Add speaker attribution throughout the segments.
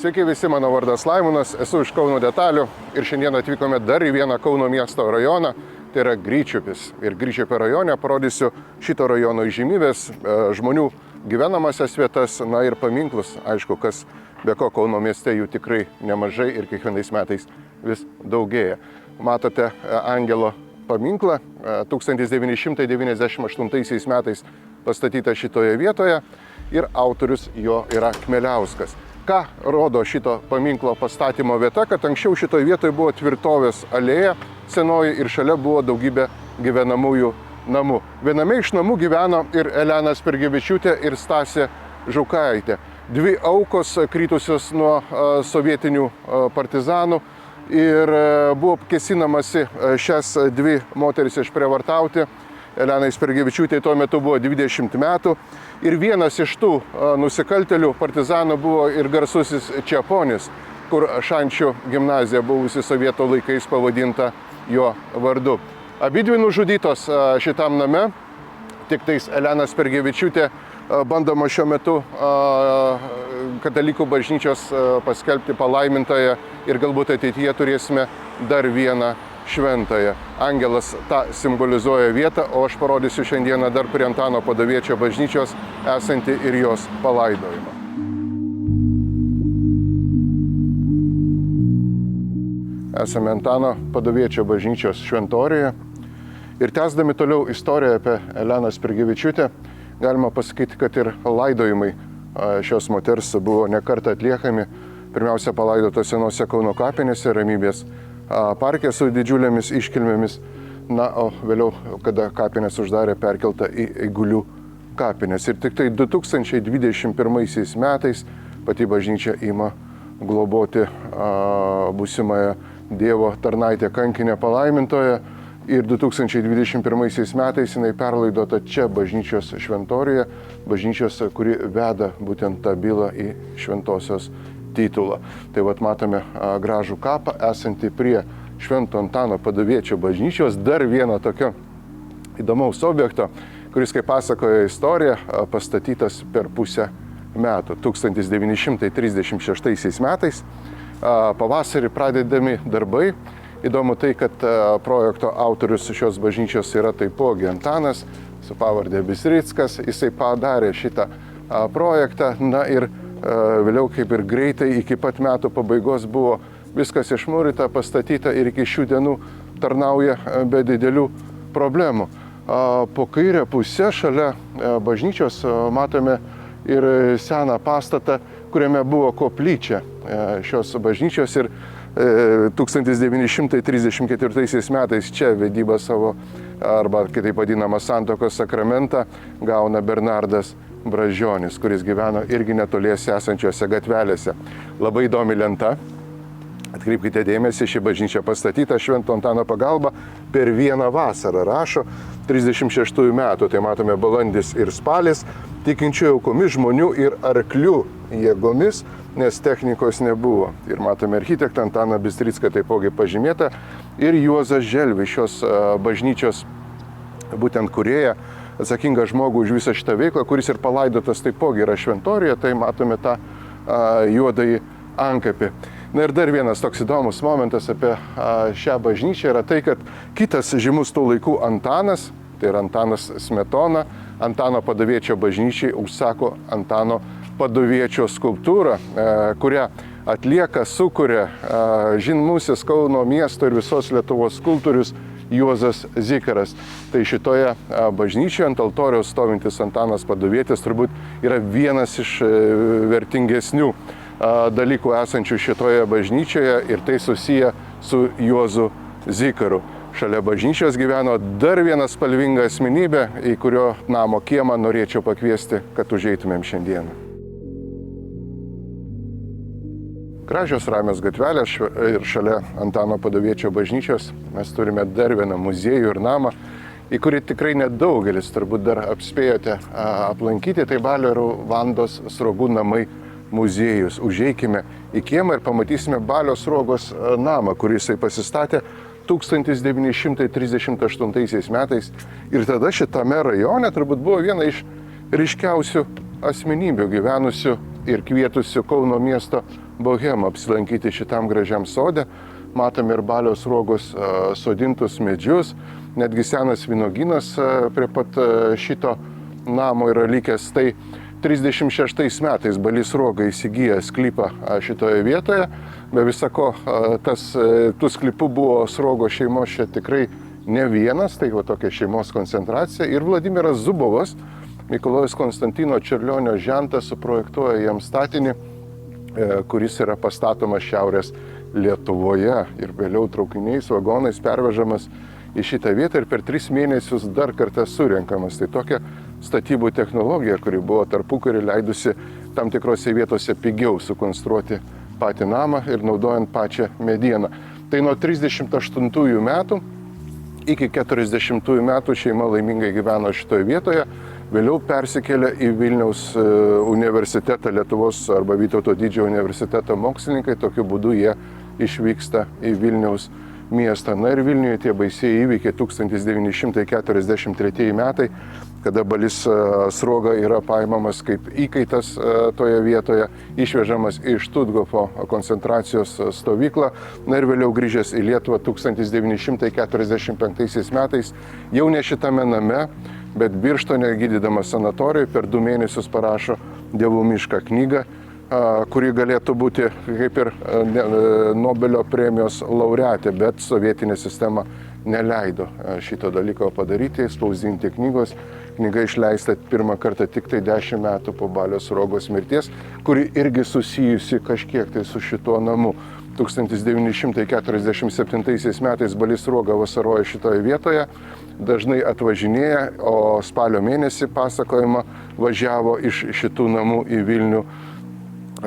Speaker 1: Sveiki visi, mano vardas Laimonas, esu iš Kauno Detalių ir šiandien atvykome dar į vieną Kauno miesto rajoną, tai yra Gryčiupis. Ir Gryčiupio rajone parodysiu šito rajono įžymybės, žmonių gyvenamasias vietas, na ir paminklus, aišku, kas be ko Kauno mieste jų tikrai nemažai ir kiekvienais metais vis daugėja. Matote Angelo paminklą, 1998 metais pastatyta šitoje vietoje ir autorius jo yra Kmeliauskas. Ką rodo šito paminklo pastatymo vieta, kad anksčiau šitoje vietoje buvo tvirtovės alėja senoji ir šalia buvo daugybė gyvenamųjų namų. Viename iš namų gyveno ir Elena Spirgevičiūtė ir Stasė Žukaitė. Dvi aukos kritusios nuo sovietinių partizanų ir buvo kėsinamasi šias dvi moteris išprievartauti. Elenai Spirgevičiūtei tuo metu buvo 20 metų ir vienas iš tų nusikaltėlių partizanų buvo ir garsusis Čeponis, kur Šančių gimnazija buvusi sovietų laikais pavadinta jo vardu. Abidvi nužudytos šitam name, tik tais Elena Spirgevičiūtė bandoma šiuo metu katalikų bažnyčios paskelbti palaimintąją ir galbūt ateityje turėsime dar vieną šventąją. Angelas tą simbolizuoja vietą, o aš parodysiu šiandieną dar prie Antano Paduviečio bažnyčios esantį ir jos palaidojimą. Esame Antano Paduviečio bažnyčios šventoriuje ir tęsdami toliau istoriją apie Eleną Spirgevičiūtę, galima pasakyti, kad ir laidojimai šios moters buvo nekartą atliekami. Pirmiausia, palaidota senose Kauno kapinėse, Ramybės parke su didžiulėmis iškilmėmis, na, o vėliau, kada kapinės uždarė, perkelta į Eigulių kapinės. Ir tik tai 2021 metais pati bažnyčia ima globoti būsimąją Dievo tarnaitę kankinę palaimintoją ir 2021 metais jinai perlaidota čia bažnyčios šventoriuje, bažnyčios, kuri veda būtent tą bylą į šventosios titulą. Tai vat matome gražų kapą esantį prie Švento Antano Paduviečio bažnyčios, dar vieno tokio įdomaus objekto, kuris, kaip pasakoja istorija, pastatytas per pusę metų. 1936 metais pavasarį pradedami darbai. Įdomu tai, kad projekto autorius šios bažnyčios yra taipogi Antanas, su pavardė Bisrickas. Jisai padarė šitą projektą, na ir vėliau kaip ir greitai iki pat metų pabaigos buvo viskas išmūryta, pastatyta ir iki šių dienų tarnauja be didelių problemų. Po kairę pusę šalia bažnyčios matome ir seną pastatą, kuriame buvo koplyčia šios bažnyčios ir 1934 metais čia vedybą savo, arba kitaip vadinamą santuokos sakramentą, gauna Bernardas Bražionis, kuris gyveno irgi netoliese esančiose gatvelėse. Labai įdomi lenta. Atkreipkite dėmesį, ši bažnyčia pastatyta Švento Antano pagalba per vieną vasarą, rašo 36 metų. Tai matome balandis ir spalis, tikinčiųjų aukomis, žmonių ir arklių jėgomis, nes technikos nebuvo. Ir matome architektą Antaną Bistricką taipogi pažymėtą ir Juozas Želvis, šios bažnyčios būtent kūrėja, atsakingą žmogų už visą šitą veiklą, kuris ir palaidotas taipogi yra šventorijoje, tai matome tą juodąjį antkapį. Na ir dar vienas toks įdomus momentas apie šią bažnyčią yra tai, kad kitas žymus tų laikų Antanas, tai yra Antanas Smetona, Antano Paduviečio bažnyčiai užsako Antano Paduviečio skulptūrą, kurią atlieka, sukuria žymusis Kauno miesto ir visos Lietuvos skulptorius Juozas Zikaras. Tai šitoje bažnyčioje ant altoriaus stovintis Antanas Paduvietis turbūt yra vienas iš vertingesnių dalykų esančių šitoje bažnyčioje ir tai susiję su Juozu Zikaru. Šalia bažnyčios gyveno dar viena spalvinga asmenybė, į kurio namo kiemą norėčiau pakviesti, kad užeitumėm šiandieną. Gražios ramios gatvelės ir šalia Antano Paduviečio bažnyčios mes turime dar vieną muziejų ir namą, į kurį tikrai nedaugelis turbūt dar apspėjote aplankyti, tai Balio ir Vandos Sruogų namai muziejus. Užeikime į kiemą ir pamatysime Balio Sruogos namą, kurį jisai pasistatė 1938 metais. Ir tada šitame rajone turbūt buvo viena iš ryškiausių asmenybių gyvenusių ir kvietusių Kauno miesto bohemą apsilankyti šitam gražiam sode. Matome ir Balio Sruogos sodintus medžius, netgi senas vynuogynas prie pat šito namo yra likęs. Tai 36 metais Balys Sruoga įsigyja sklypą šitoje vietoje. Be visako, tų sklypų buvo Sruogos šeimos čia tikrai ne vienas, tai tokia šeimos koncentracija. Ir Vladimiras Zubovas, Mikalojus Konstantino Čiurlionio žentas, suprojektuoja jam statinį, kuris yra pastatomas Šiaurės Lietuvoje ir vėliau traukiniais, vagonais pervežamas į šitą vietą ir per 3 mėnesius dar kartą surenkamas. Tai tokia statybų technologija, kuri buvo tarpukariu leidusi tam tikrose vietose pigiau sukonstruoti patį namą ir naudojant pačią medieną. Tai nuo 38 metų iki 40 metų šeima laimingai gyveno šitoje vietoje, vėliau persikėlė į Vilniaus universitetą, Lietuvos arba Vytauto Didžiojo universiteto mokslininkai, tokiu būdu jie išvyksta į Vilniaus miestą. Na ir Vilniuje tie baisiai įvykiai 1943 metai, kada Balys Sruoga yra paimamas kaip įkaitas toje vietoje, išvežamas į Štuthofo koncentracijos stovyklą. Na ir vėliau grįžęs į Lietuvą 1945 metais, jau ne šitame name, bet Birštone gydydamas sanatorijoje per 2 mėnesius parašo Dievų mišką knygą, kuri galėtų būti kaip ir Nobelio premijos laureatė, bet sovietinė sistema neleido šito dalyko padaryti, spausdinti knygos. Knyga išleista pirmą kartą tik tai 10 metų po Balio Sruogos mirties, kuri irgi susijusi kažkiek tai su šituo namu. 1947 metais Balys Sruoga vasaroja šitoje vietoje, dažnai atvažinėja, o spalio mėnesį pasakojama važiavo iš šitų namų į Vilnių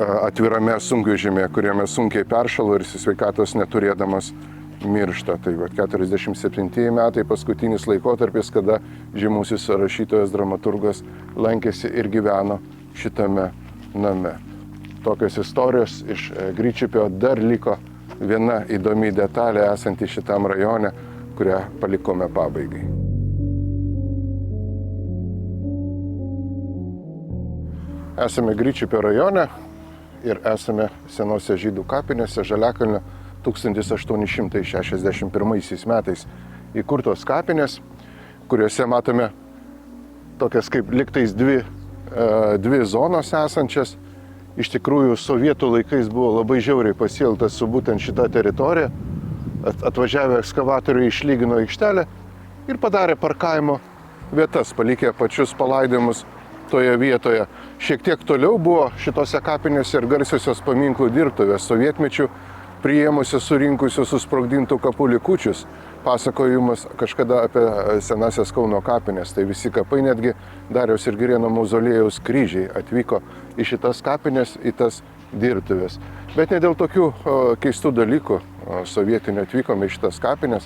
Speaker 1: atvirame sunkvežimėje, kuriame sunkiai peršalo ir sveikatos neturėdamas miršta. Tai 47 metai paskutinis laikotarpis, kada žymusis rašytojas, dramaturgas lankėsi ir gyveno šitame name. Tokios istorijos iš Gryčipio. Dar liko viena įdomi detalė esanti šitam rajone, kurią palikome pabaigai. Esame Gryčipio rajone ir esame senose žydų kapinėse Žaliakalnio 1861 metais įkurtos kapinės, kuriuose matome tokias kaip liktais dvi zonos esančias. Iš tikrųjų, sovietų laikais buvo labai žiauriai pasielgtas su būtent šita teritorija. Atvažiavę ekskavatoriai išlygino aikštelę ir padarė parkavimo vietas, palikę pačius palaidojimus toje vietoje. Šiek tiek toliau buvo šitose kapinėse ir garsiosios paminklų dirbtuvės, sovietmečių priėmusios surinkusios susprogdintų kapų likučius. Pasakojimas kažkada apie senasias Kauno kapinės. Tai visi kapai, netgi Dariaus ir Girėno mauzoliejaus kryžiai atvyko į šitas kapinės, į tas dirbtuvės. Bet ne dėl tokių keistų dalykų sovietinių atvykome į šitas kapinės,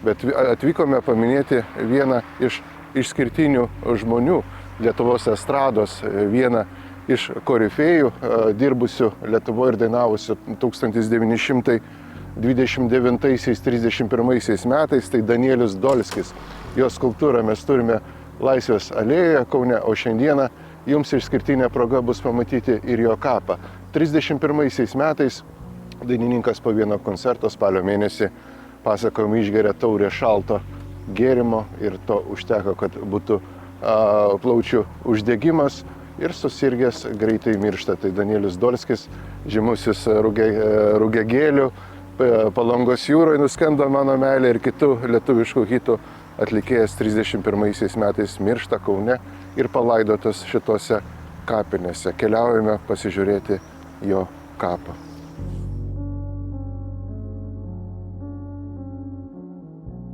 Speaker 1: bet atvykome paminėti vieną iš išskirtinių žmonių Lietuvos estrados, vieną iš korifėjų, dirbusių Lietuvoje ir dainavusių 1929-31 metais, tai Danielius Dolskis. Jo skulptūrą mes turime Laisvės alėjoje Kaune, o šiandieną jums išskirtinė proga bus pamatyti ir jo kapą. 31 metais dainininkas po vieno koncerto spalio mėnesį, pasakojom, išgeria taurę šalto gėrimo ir to užteko, kad būtų plaučių uždegimas ir susirgęs greitai miršta. Tai Danielius Dolskis, žymusis Rugiagėlių, Palangos jūroje nuskendo mano meilė ir kitų lietuviškų hitų atlikėjas 31 metais miršta Kaune ir palaidotas šitose kapinėse. Keliaujame pasižiūrėti jo kapą.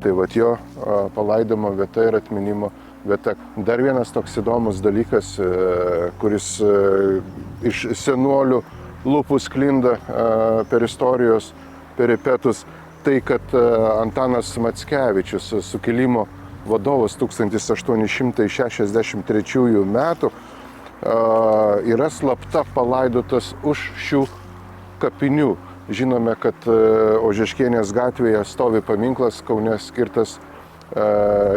Speaker 1: Tai jo palaidimo vieta ir atminimo vieta. Dar vienas toks įdomus dalykas, kuris iš senuolių lūpų sklinda per istorijos peripetus, tai kad Antanas Mackevičius, sukilimo vadovas 1863 metų, yra slapta palaidotas už šių kapinių. Žinome, kad Ožeškienės gatvėje stovi paminklas Kaune skirtas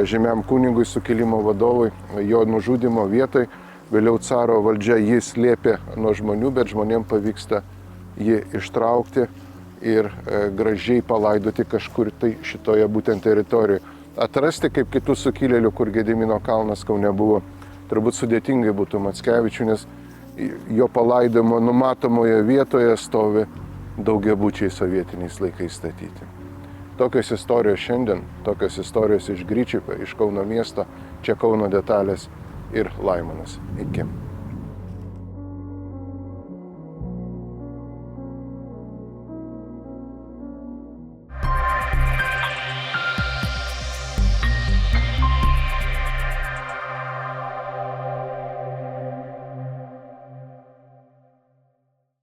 Speaker 1: žymiam kunigui, sukilimo vadovui, jo nužudymo vietoj. Vėliau caro valdžia jį slėpė nuo žmonių, bet žmonėms pavyksta jį ištraukti ir gražiai palaidoti kažkur tai šitoje būtent teritorijoje. Atrasti kaip kitų sukilėlių, kur Gedimino kalnas Kaune buvo, turbūt sudėtingai būtų Mackevičiui, nes jo palaidojimo numatomoje vietoje stovi daugiabučiai sovietiniais laikais statyti. Tokios istorijos šiandien, tokios istorijos iš Gryčipio, iš Kauno miesto, čia Kauno detalės ir Laimonas. Iki.